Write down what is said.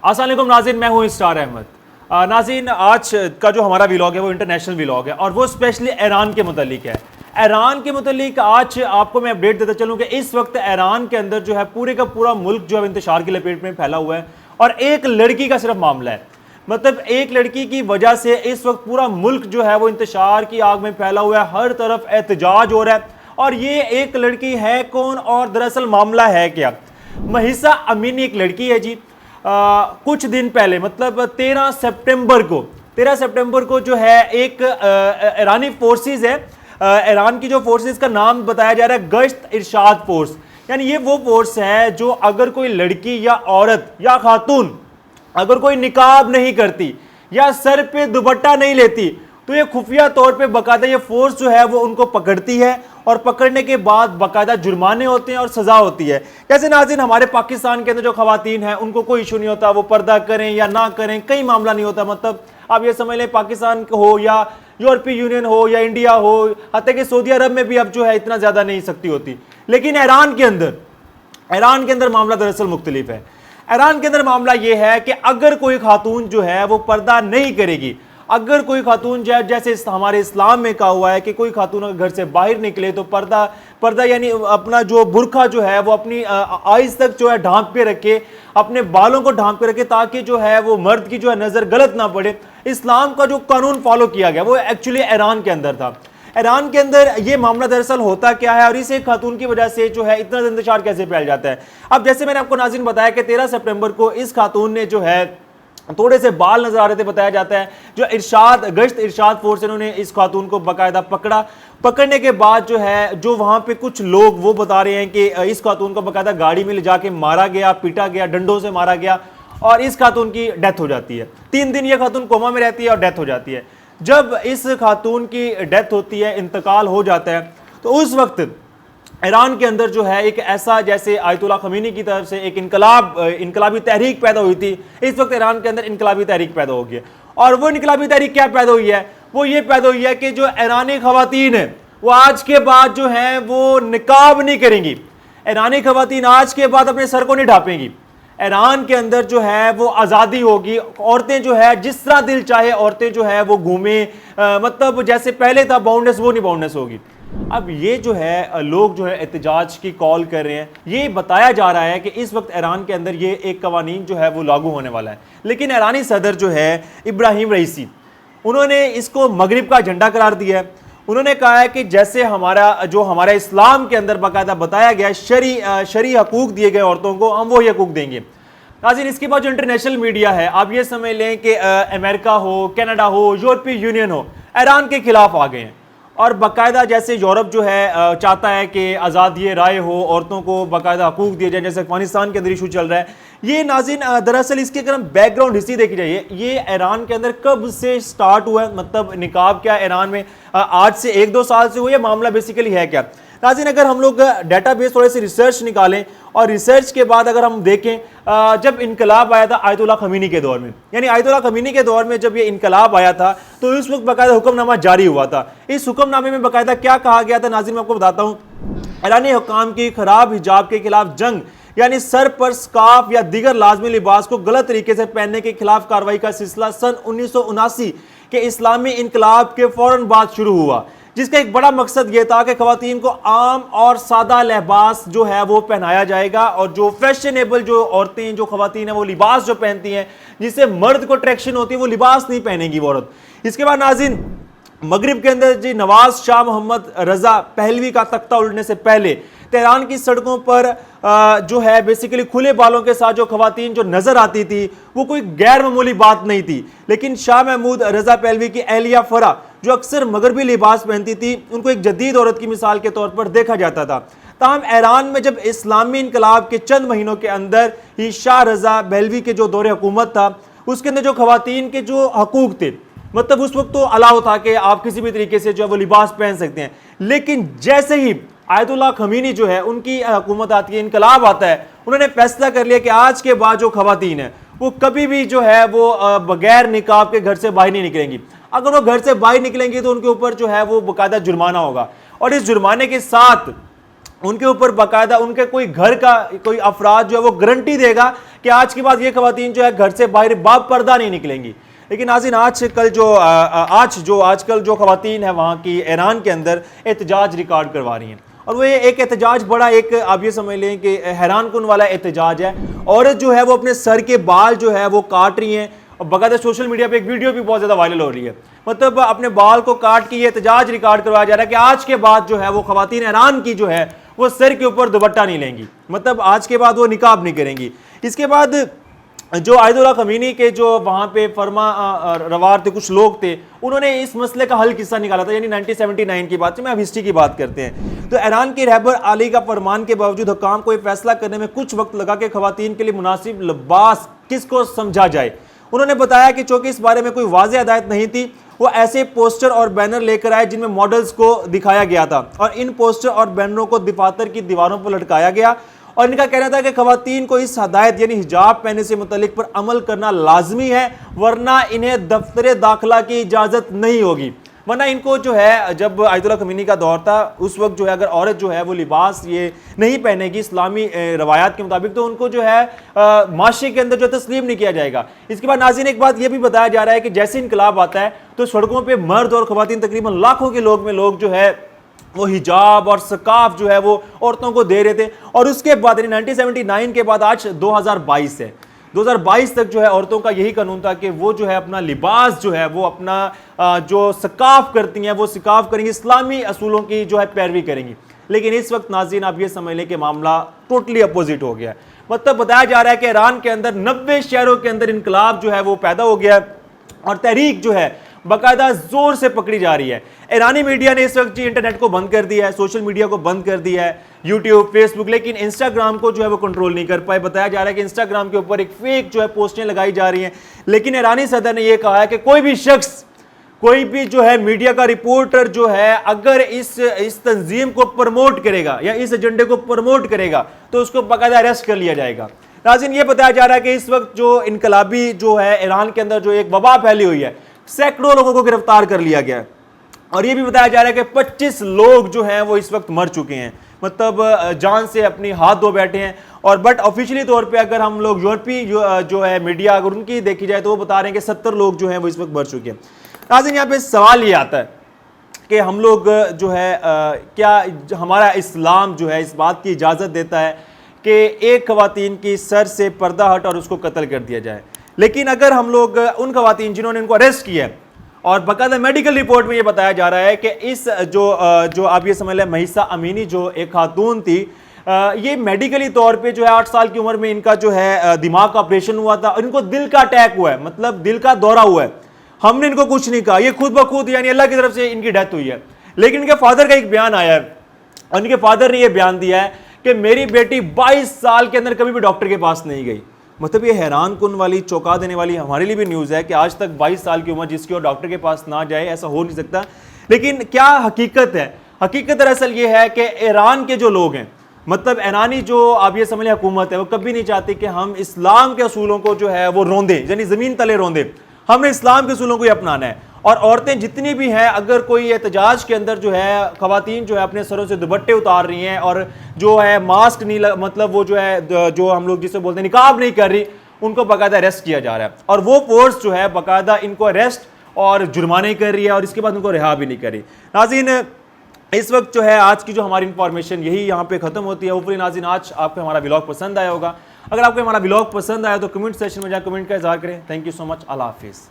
अस्सलाम वालेकुम नाज़रीन, मैं हूँ स्टार अहमद। नाज़रीन, आज का जो हमारा व्लॉग है वो इंटरनेशनल व्लॉग है और वो स्पेशली ईरान के मुतालिक है। ईरान के मुतालिक आज आपको मैं अपडेट देता चलूँ कि इस वक्त ईरान के अंदर जो है पूरे का पूरा मुल्क जो है इंतशार की लपेट में फैला हुआ है और एक लड़की का सिर्फ मामला है। मतलब एक लड़की की वजह से इस वक्त पूरा मुल्क जो है वो इंतशार की आग में फैला हुआ है, हर तरफ एहतजाज हो रहा है। और ये एक लड़की है कौन और दरअसल मामला है क्या? महिसा अमीनी एक लड़की है जी। कुछ दिन पहले मतलब 13 सितंबर को जो है एक ईरानी फोर्सेस है, ईरान की जो फोर्सेस का नाम बताया जा रहा है गश्त इरशाद फोर्स। यानी ये वो फोर्स है जो अगर कोई लड़की या औरत या खातून अगर कोई निकाब नहीं करती या सर पे दुपट्टा नहीं लेती तो ये खुफिया तौर पे बाकायदा ये फोर्स जो है वो उनको पकड़ती है और पकड़ने के बाद बाकायदा जुर्माने होते हैं और सजा होती है। जैसे नाज़रीन हमारे पाकिस्तान के अंदर जो खवातीन हैं उनको कोई इशू नहीं होता, वो पर्दा करें या ना करें कई मामला नहीं होता। मतलब आप ये समझ लें पाकिस्तान हो या यूरोपीय यूनियन हो या इंडिया हो, हत्या कि सऊदी अरब में भी अब जो है इतना ज़्यादा नहीं सख्ती होती। लेकिन ईरान के अंदर मामला दरअसल मुख्तलिफ है। ईरान के अंदर मामला यह है कि अगर कोई खातून जो है वो पर्दा नहीं करेगी, अगर कोई खातून जैसे हमारे इस्लाम में कहा हुआ है कि कोई खातून अगर घर से बाहर निकले तो पर्दा यानी अपना जो बुरखा जो है वो अपनी आइज तक जो है ढांप के रखे, अपने बालों को ढांप के रखे ताकि जो है वो मर्द की जो है नज़र गलत ना पड़े। इस्लाम का जो कानून फॉलो किया गया वो एक्चुअली ईरान के अंदर था। ईरान के अंदर ये मामला दरअसल होता क्या है और इस एक खातून की वजह से जो है इतना इंतशार कैसे फैल जाता है। अब जैसे मैंने आपको नाज़रीन बताया कि 13 सितंबर को इस खातून ने जो है थोड़े से बाल नजर आ रहे थे, बताया जाता है जो गश्त इरशाद फोर्स इन्होंने इस खातून को बाकायदा पकड़ने के बाद जो है जो वहां पे कुछ लोग वो बता रहे हैं कि इस खातून को बाकायदा गाड़ी में ले जाके मारा गया, पीटा गया, डंडों से मारा गया और इस खातून की डेथ हो जाती है। 3 दिन ये खातून कोमा में रहती है और डेथ हो जाती है। जब इस खातून की डेथ होती है, इंतकाल हो जाता है, तो उस वक्त ईरान के अंदर जो है एक ऐसा जैसे आयतुल्लाह खमीनी की तरफ से एक इनकलाबी तहरीक पैदा हुई थी, इस वक्त ईरान के अंदर इनकलाबी तहरीक पैदा हो गई है। और वो इनकलाबी तहरीक क्या पैदा हुई है? वो ये पैदा हुई है कि जो ईरानी खवातीन है वो आज के बाद जो है वो निकाब नहीं करेंगी। ईरानी खवातीन आज के बाद अपने सर को नहीं ढांपेंगी। ईरान के अंदर जो है वो आज़ादी होगी, औरतें जो है जिस तरह दिल चाहे औरतें जो है वो घूमें, मतलब जैसे पहले था बाउंडेस वो नहीं बाउंडेस होगी। अब ये जो है लोग जो है एहतजाज की कॉल कर रहे हैं, ये बताया जा रहा है कि इस वक्त ईरान के अंदर ये एक कवानीन जो है वो लागू होने वाला है। लेकिन ईरानी सदर जो है इब्राहिम रईसी, उन्होंने इसको मगरिब का झंडा करार दिया है। उन्होंने कहा है कि जैसे हमारा इस्लाम के अंदर बाकायदा बताया गया शरी हकूक दिए गए औरतों को, हम वही हकूक देंगे। नाज़रीन इसके बाद जो इंटरनेशनल मीडिया है आप ये समझ लें कि अमेरिका हो, कनाडा हो, यूरोपीय यूनियन हो, ईरान के खिलाफ आ गए हैं और बाकायदा जैसे यूरोप जो है चाहता है कि आज़ादी राय हो, औरतों को बाकायदा हकूक दिए जाए, जैसे अफगानिस्तान के अंदर इशू चल रहा है। ये नाज़रीन दरअसल इसके अगर हम बैकग्राउंड हिस्ट्री देखी जाइए, ये ईरान के अंदर कब से स्टार्ट हुआ है, मतलब निकाब क्या ईरान में आज से 1-2 साल से हुआ, ये मामला बेसिकली है क्या? नाज़रीन अगर हम लोग डेटाबेस थोड़े से रिसर्च निकालें और रिसर्च के बाद अगर हम देखें जब इनकलाब आया था आयतुल्लाह खमीनी के दौर में, यानी आयतुल्लाह खमीनी के दौर में जब ये इनकलाब आया था तो इस वक्त बाकायदा हुक्मनामा जारी हुआ था। इस हुक्मनामे में बाकायदा क्या कहा गया था नाज़रीन मैं आपको बताता हूँ। ईरानी हुक्काम की खराब हिजाब के खिलाफ जंग, यानी सर पर स्कार्फ या दीगर लाजमी लिबास को गलत तरीके से पहनने के खिलाफ कार्रवाई का सिलसिला सन 1979 के इस्लामी इनकलाब के फौरन बाद शुरू हुआ, जिसका एक बड़ा मकसद यह था कि खवातीन को आम और सादा लिबास जो है वो पहनाया जाएगा और जो फैशनेबल जो औरतें जो खवातीन हैं वो लिबास जो पहनती हैं जिससे मर्द को अट्रैक्शन होती है वो लिबास नहीं पहनेगी वो औरत। इसके बाद नाज़रीन मगरिब के अंदर जी नवाज शाह मोहम्मद रजा पहलवी का तख्ता उलटने से पहले तेहरान की सड़कों पर जो है बेसिकली खुले बालों के साथ जो खवातीन जो नजर आती थी वो कोई गैर मामूली बात नहीं थी। लेकिन शाह महमूद रजा पहलवी की एहलिया फरा जो अक्सर मगरबी लिबास पहनती थी उनको एक जदीद औरत की मिसाल के तौर पर देखा जाता था। ताहम ईरान में जब इस्लामी इनकलाब के चंद महीनों के अंदर ही शाह रजा पहलवी के जो दौरे हुकूमत था उसके अंदर जो खवातीन के जो हकूक थे, मतलब उस वक्त तो अलाउ था कि आप किसी भी तरीके से जो है वो लिबास पहन सकते हैं। लेकिन जैसे ही आयतुल्लाह खमीनी जो है उनकी हुकूमत आती है, इनकलाब आता है, उन्होंने फैसला कर लिया कि आज के बाद जो खवातीन है वो कभी भी जो है वो बगैर निकाब के घर से बाहर नहीं निकलेंगी। अगर वो घर से बाहर निकलेंगी तो उनके ऊपर जो है वो बाकायदा जुर्माना होगा और इस जुर्माने के साथ उनके ऊपर बाकायदा उनके कोई घर का कोई अफराद जो है वो गारंटी देगा कि आज के बाद ये खवातीन जो है घर से बाहर बापर्दा नहीं निकलेंगी। लेकिन नाज़रीन आजकल जो खवातीन है वहाँ की ईरान के अंदर एहतजाज रिकॉर्ड करवा रही हैं, और वो एक एहतजाज बड़ा एक आप ये समझ लें कि हैरान कुन वाला एहतजाज है। औरत जो है वो अपने सर के बाल जो है वो काट रही हैं, और बकायदा सोशल मीडिया पे एक वीडियो भी बहुत ज़्यादा वायरल हो रही है। मतलब अपने बाल को काट के ये एहतजाज रिकॉर्ड करवाया जा रहा है कि आज के बाद जो है वो खवातीन ईरान की जो है वो सर के ऊपर दुपट्टा नहीं लेंगी, मतलब आज के बाद वो निकाब नहीं करेंगी। इसके बाद जो आयतुल्लाह खमीनी के जो वहाँ पे फरमा रवार थे, कुछ लोग थे, उन्होंने इस मसले का हल किस्सा निकाला था, यानी 1979 की बात है, मैं अब हिस्ट्री की बात करते हैं। तो ईरान के रहबर आली का फरमान के बावजूद हुक्काम को ये फैसला करने में कुछ वक्त लगा कि खवातीन के लिए मुनासिब लिबास किसको समझा जाए। उन्होंने बताया कि चूंकि इस बारे में कोई वाज़ेह हिदायत नहीं थी, वो ऐसे पोस्टर और बैनर लेकर आए जिनमें मॉडल्स को दिखाया गया था, और इन पोस्टर और बैनरों को दफातर की दीवारों पर लटकाया गया, और इनका कहना था कि खवातीन को इस हदायत यानी हिजाब पहनने से मुतल्लिक पर अमल करना लाजमी है, वरना इन्हें दफ्तर दाखिला की इजाज़त नहीं होगी। वरना इनको जो है, जब आयतुल्लाह खमीनी का दौर था उस वक्त जो है अगर औरत जो है वो लिबास ये नहीं पहनेगी इस्लामी रवायात के मुताबिक, तो उनको जो है माशरे के अंदर जो तस्लीम नहीं किया जाएगा। इसके बाद नाज़रीन एक बात ये भी बताया जा रहा है कि जैसे इनकलाब आता है तो सड़कों पर मर्द और खवातीन तकरीबन लाखों के लोग जो है वो हिजाब और सकाफ जो है वो औरतों को दे रहे थे। और उसके बाद 1979 के बाद आज 2022 है, 2022 तक जो है औरतों का यही कानून था कि वो जो है अपना लिबास जो है वो अपना जो सकाफ करती हैं वो सकाफ करेंगी, इस्लामी असूलों की जो है पैरवी करेंगी। लेकिन इस वक्त नाज़रीन आप ये समझ लें कि मामला टोटली अपोजिट हो गया है। मतलब बताया जा रहा है कि ईरान के अंदर 90 शहरों के अंदर इनकलाब जो है वो पैदा हो गया है, और तहरीक जो है बाकायदा जोर से पकड़ी जा रही है। ईरानी मीडिया ने इस वक्त जी इंटरनेट को बंद कर दिया है, सोशल मीडिया को बंद कर दिया है, यूट्यूब, फेसबुक, लेकिन इंस्टाग्राम को जो है वो कंट्रोल नहीं कर पाए। बताया जा रहा है कि इंस्टाग्राम के ऊपर एक फेक जो है पोस्टें लगाई जा रही हैं। लेकिन ईरानी सदर ने यह कहा है कि कोई भी शख्स, कोई भी जो है मीडिया का रिपोर्टर जो है अगर इस तंजीम को प्रमोट करेगा या इस एजेंडे को प्रमोट करेगा तो उसको बाकायदा अरेस्ट कर लिया जाएगा। नाज़रीन ये बताया जा रहा है कि इस वक्त जो इनकलाबी जो है ईरान के अंदर जो एक वबा फैली हुई है, सैकड़ों लोगों को गिरफ्तार कर लिया गया है, और यह भी बताया जा रहा है कि 25 लोग जो हैं वो इस वक्त मर चुके हैं, मतलब जान से अपनी हाथ धो बैठे हैं। और बट ऑफिशियली तौर पे अगर हम लोग यूरोपीय जो है मीडिया अगर उनकी देखी जाए तो वो बता रहे हैं कि 70 लोग जो हैं वो इस वक्त मर चुके हैं। नाज़रीन यहाँ पे सवाल ये आता है कि हम लोग जो है क्या हमारा इस्लाम जो है इस बात की इजाज़त देता है कि एक खवातीन की सर से पर्दा हट और उसको कत्ल कर दिया जाए। लेकिन अगर हम लोग उन खवातीन जिन्होंने इनको अरेस्ट किया है, और बाकायदा मेडिकल रिपोर्ट में ये बताया जा रहा है कि इस जो आप ये समझ लें महिसा अमीनी जो एक खातून थी, ये मेडिकली तौर पे जो है 8 साल की उम्र में इनका जो है दिमाग का ऑपरेशन हुआ था, और इनको दिल का अटैक हुआ है, मतलब दिल का दौरा हुआ है। हमने इनको कुछ नहीं कहा, ये खुद ब खुद यानी अल्लाह की तरफ से इनकी डेथ हुई है। लेकिन इनके फादर का एक बयान आया है, और इनके फादर ने यह बयान दिया है कि मेरी बेटी 22 साल के अंदर कभी भी डॉक्टर के पास नहीं गई। मतलब ये हैरान कुन वाली, चौंका देने वाली हमारे लिए भी न्यूज़ है कि आज तक 22 साल की उम्र जिसकी और डॉक्टर के पास ना जाए, ऐसा हो नहीं सकता। लेकिन क्या हकीकत है? हकीकत दरअसल ये है कि ईरान के जो लोग हैं, मतलब ईरानी जो आप ये समझ लें हुकूमत है, वो कभी नहीं चाहती कि हम इस्लाम के असूलों को जो है वो रोंदे, यानी ज़मीन तले रोंदे। हमने इस्लाम के असूलों को ही अपनाना है। और औरतें जितनी भी हैं, अगर कोई एहतजाज के अंदर जो है खवातीन जो है अपने सरों से दुपट्टे उतार रही हैं और जो है मास्क नहीं मतलब वो जो है जो हम लोग जिसे बोलते हैं निकाब नहीं कर रही, उनको बाकायदा अरेस्ट किया जा रहा है। और वो फोर्स जो है बाकायदा इनको अरेस्ट और जुर्माने कर रही है, और इसके बाद उनको रिहा भी नहीं कर रही। नाज़रीन इस वक्त जो है आज की जो हमारी इंफॉर्मेशन यही यहाँ पे खत्म होती है। ऊपरी नाज़रीन आज आपको हमारा व्लॉग पसंद आया होगा। अगर आपको हमारा व्लॉग पसंद आया तो कमेंट सेक्शन में जाकर कमेंट का इज़हार करें। Thank you so much. अल्लाह हाफिज़।